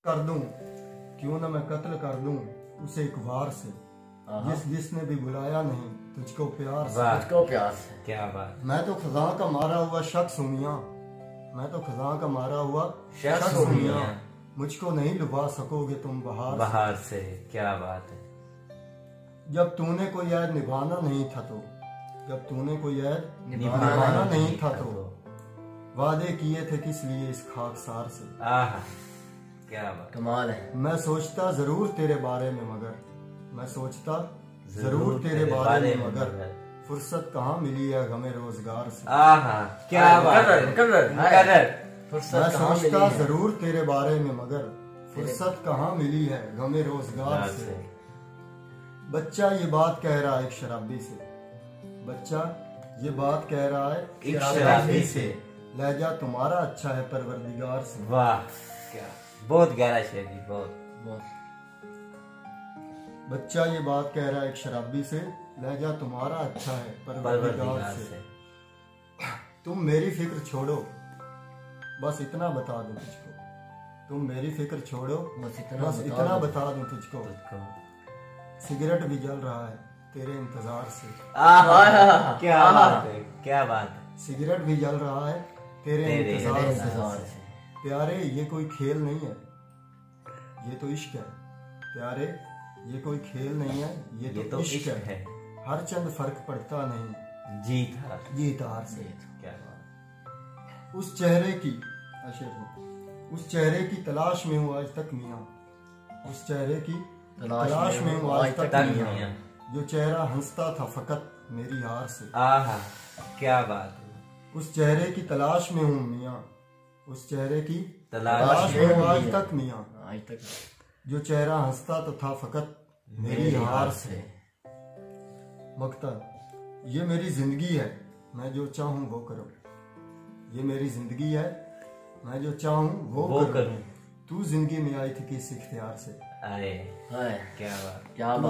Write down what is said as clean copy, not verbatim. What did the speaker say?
कर दूं, क्यों न मैं कत्ल कर दूं उसे एक वार से, जिसने भी बुलाया नहीं तुझको प्यार से। तुझको प्यार से। क्या बात। मैं तो खजा का मारा हुआ शख्स हूं मियां, मैं तो खजा का मारा हुआ शख्स हूं हूं मियां, मियां, मुझको नहीं लुभा सकोगे तुम बाहर से। क्या बात है। जब तूने कोई ऐद निभाना नहीं था तो, जब तूने कोई ऐद निभाना नहीं था तो, वादे किए थे किस लिए इस खाकसार से। आहा, क्या बात। कमाल है। मैं सोचता जरूर तेरे बारे में मगर, मैं सोचता जरूर तेरे बारे में मगर, फुर्सत कहाँ मिली है हमें रोजगार से। आहा, क्या बात है। मैं सोचता जरूर तेरे बारे में मगर, फुर्सत कहाँ मिली है हमें रोजगार से। बच्चा ये बात कह रहा है एक शराबी से, बच्चा ये बात कह रहा है एक शराबी से, लहजा तुम्हारा अच्छा है परवरदिगार से। वाह, क्या बहुत गहरा शेर जी, बहुत। बच्चा ये बात कह रहा है एक शराबी से, लहजा तुम्हारा अच्छा है परवरदिगार से। तुम मेरी फिक्र छोड़ो, बस इतना बता दूं तुझको, तुम मेरी फिक्र छोड़ो, बस इतना बता दूं तुझको, सिगरेट भी जल रहा है तेरे इंतजार से। क्या बात है, क्या बात है। सिगरेट भी जल रहा है तेरे इंतजार से। प्यारे ये कोई खेल नहीं है, ये तो इश्क है। प्यारे ये कोई खेल नहीं है, ये तो इश्क है। हर चंद फर्क पड़ता नहीं जीत हार से। क्या बात। उस चेहरे की उस चेहरे की तलाश में हूँ आज तक मियाँ, उस चेहरे की तलाश में हूँ आज तक मियाँ, जो चेहरा हंसता था फकत मेरी हार से। आहा, क्या बात है। उस चेहरे की तलाश में हूँ मियाँ, उस चेहरे की तलाश में हूँ आज तक मियाँ, जो चेहरा हंसता तो था फकत मेरी हार से। मकता ये मेरी जिंदगी है, मैं जो चाहूँ वो करूँ, ये मेरी जिंदगी है, मैं जो चाहूँ वो करूँ। तू जिंदगी में आई थी किस इख्तियार से। आए, क्या बात। क्या बात।